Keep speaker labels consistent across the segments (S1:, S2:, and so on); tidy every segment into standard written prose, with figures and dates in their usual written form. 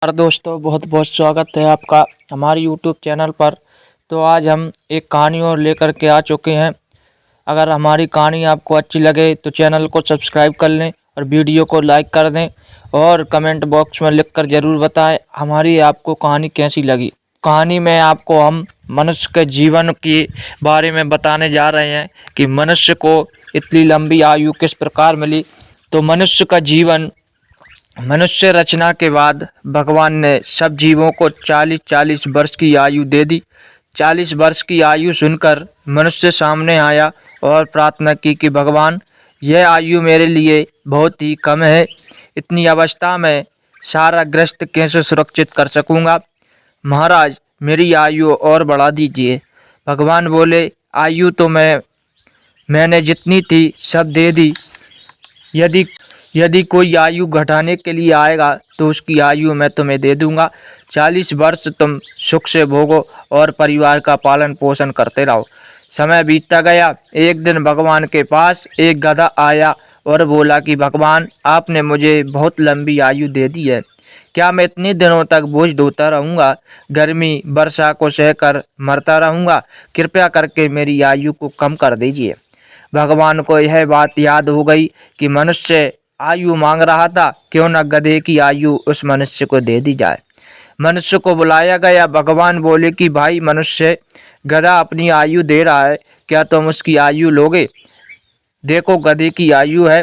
S1: और दोस्तों बहुत बहुत स्वागत है आपका हमारे यूट्यूब चैनल पर। तो आज हम एक कहानी और लेकर के आ चुके हैं। अगर हमारी कहानी आपको अच्छी लगे तो चैनल को सब्सक्राइब कर लें और वीडियो को लाइक कर दें और कमेंट बॉक्स में लिखकर ज़रूर बताएं हमारी आपको कहानी कैसी लगी। कहानी में आपको हम मनुष्य के जीवन के बारे में बताने जा रहे हैं कि मनुष्य को इतनी लंबी आयु किस प्रकार मिली। तो मनुष्य रचना के बाद भगवान ने सब जीवों को 40-40 वर्ष की आयु दे दी। 40 वर्ष की आयु सुनकर मनुष्य सामने आया और प्रार्थना की कि भगवान, यह आयु मेरे लिए बहुत ही कम है। इतनी अवस्था में सारा ग्रस्त कैसे सुरक्षित कर सकूंगा। महाराज, मेरी आयु और बढ़ा दीजिए। भगवान बोले, आयु तो मैंने जितनी थी सब दे दी। यदि यदि कोई आयु घटाने के लिए आएगा तो उसकी आयु मैं तुम्हें दे दूंगा। 40 वर्ष तुम सुख से भोगो और परिवार का पालन पोषण करते रहो। समय बीतता गया। एक दिन भगवान के पास एक गधा आया और बोला कि भगवान, आपने मुझे बहुत लंबी आयु दे दी है। क्या मैं इतने दिनों तक बोझ ढोता रहूँगा, गर्मी वर्षा को सहकर मरता रहूँगा? कृपया करके मेरी आयु को कम कर दीजिए। भगवान को यह बात याद हो गई कि मनुष्य आयु मांग रहा था, क्यों न गधे की आयु उस मनुष्य को दे दी जाए। मनुष्य को बुलाया गया। भगवान बोले कि भाई मनुष्य, गधा अपनी आयु दे रहा है, क्या तुम उसकी आयु लोगे? देखो गधे की आयु है।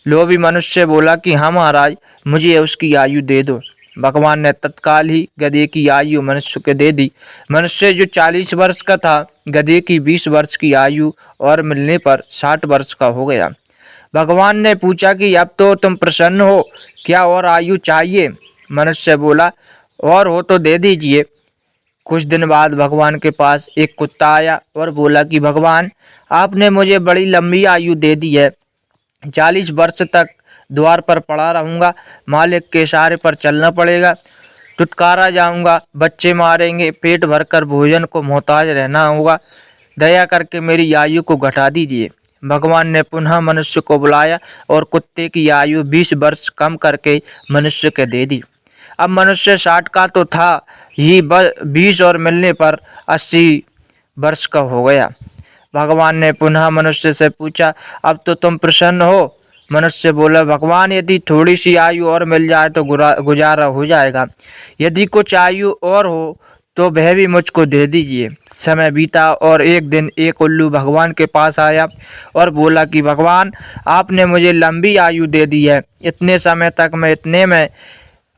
S1: लोभी मनुष्य बोला कि हाँ महाराज, मुझे उसकी आयु दे दो। भगवान ने तत्काल ही गधे की आयु मनुष्य को दे दी। मनुष्य जो 40 वर्ष का था, गधे की 20 वर्ष की आयु और मिलने पर 60 वर्ष का हो गया। भगवान ने पूछा कि अब तो तुम प्रसन्न हो, क्या और आयु चाहिए? मनुष्य बोला, और हो तो दे दीजिए। कुछ दिन बाद भगवान के पास एक कुत्ता आया और बोला कि भगवान, आपने मुझे बड़ी लंबी आयु दे दी है। 40 वर्ष तक द्वार पर पड़ा रहूंगा, मालिक के इशारे पर चलना पड़ेगा, टुटकारा जाऊंगा, बच्चे मारेंगे, पेट भरकर भोजन को मोहताज रहना होगा। दया करके मेरी आयु को घटा दीजिए। भगवान ने पुनः मनुष्य को बुलाया और कुत्ते की आयु 20 वर्ष कम करके मनुष्य के दे दी। अब मनुष्य 60 का तो था ही, 20 और मिलने पर 80 वर्ष का हो गया। भगवान ने पुनः मनुष्य से पूछा, अब तो तुम प्रसन्न हो? मनुष्य बोला, भगवान, यदि थोड़ी सी आयु और मिल जाए तो गुजारा हो जाएगा। यदि कुछ आयु और हो तो वह भी मुझको दे दीजिए। समय बीता और एक दिन एक उल्लू भगवान के पास आया और बोला कि भगवान, आपने मुझे लंबी आयु दे दी है। इतने समय तक मैं इतने में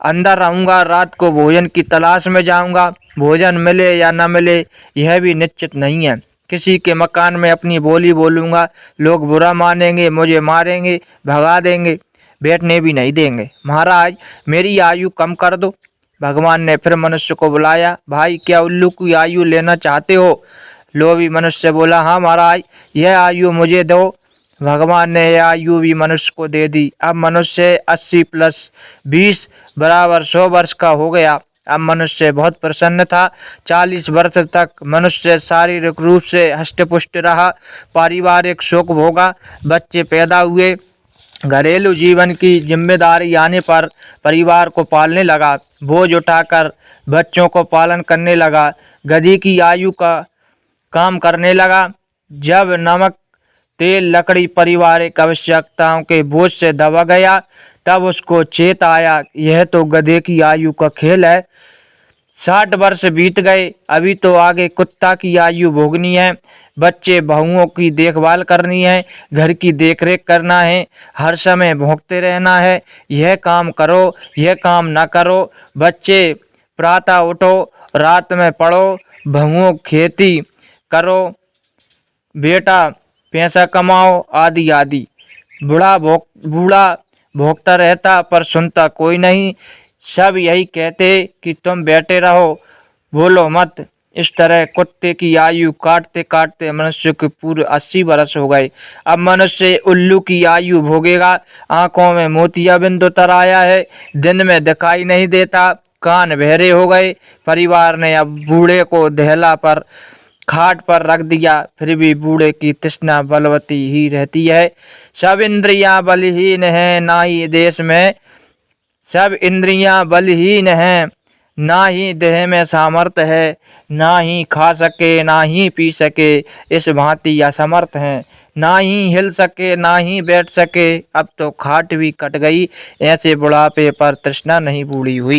S1: अंदर रहूँगा, रात को भोजन की तलाश में जाऊँगा। भोजन मिले या न मिले यह भी निश्चित नहीं है। किसी के मकान में अपनी बोली बोलूँगा, लोग बुरा मानेंगे, मुझे मारेंगे, भगा देंगे, बैठने भी नहीं देंगे। महाराज, मेरी आयु कम कर दो। भगवान ने फिर मनुष्य को बुलाया। भाई, क्या उल्लू की आयु लेना चाहते हो? लोभी मनुष्य बोला, हाँ महाराज, यह आयु मुझे दो। भगवान ने यह आयु भी मनुष्य को दे दी। अब मनुष्य 80 + 20 बराबर 100 वर्ष का हो गया। अब मनुष्य बहुत प्रसन्न था। 40 वर्ष तक मनुष्य शारीरिक रूप से हष्टपुष्ट रहा, पारिवारिक सुख भोगा, बच्चे पैदा हुए। घरेलू जीवन की जिम्मेदारी आने पर परिवार को पालने लगा, बोझ उठाकर बच्चों को पालन करने लगा, गधी की आयु का काम करने लगा। जब नमक, तेल, लकड़ी पारिवारिक आवश्यकताओं के बोझ से दबा गया, तब उसको चेत आया, यह तो गधे की आयु का खेल है। 60 वर्ष बीत गए। अभी तो आगे कुत्ता की आयु भोगनी है, बच्चे बहुओं की देखभाल करनी है, घर की देखरेख करना है, हर समय भौंकते रहना है, यह काम करो, यह काम न करो। बच्चे, प्रातः उठो, रात में पढ़ो, बहुओं खेती करो, बेटा पैसा कमाओ, आदि आदि। बूढ़ा भोगता रहता पर सुनता कोई नहीं। सब यही कहते कि तुम बैठे रहो, बोलो मत। इस तरह कुत्ते की आयु काटते काटते मनुष्य के पूरे 80 वर्ष हो गए। अब मनुष्य उल्लू की आयु भोगेगा। आंखों में मोतियाबिंद उतर आया है, दिन में दिखाई नहीं देता, कान बहरे हो गए। परिवार ने अब बूढ़े को दहला पर खाट पर रख दिया, फिर भी बूढ़े की तृष्णा बलवती ही रहती है। सब इंद्रियां बलहीन हैं, ना ही देश में सब इंद्रियां बलहीन हैं, ना ही देह में सामर्थ्य है, ना ही खा सके ना ही पी सके, इस भांति असमर्थ हैं। ना ही हिल सके ना ही बैठ सके, अब तो खाट भी कट गई, ऐसे बुढ़ापे पर तृष्णा नहीं पूरी हुई।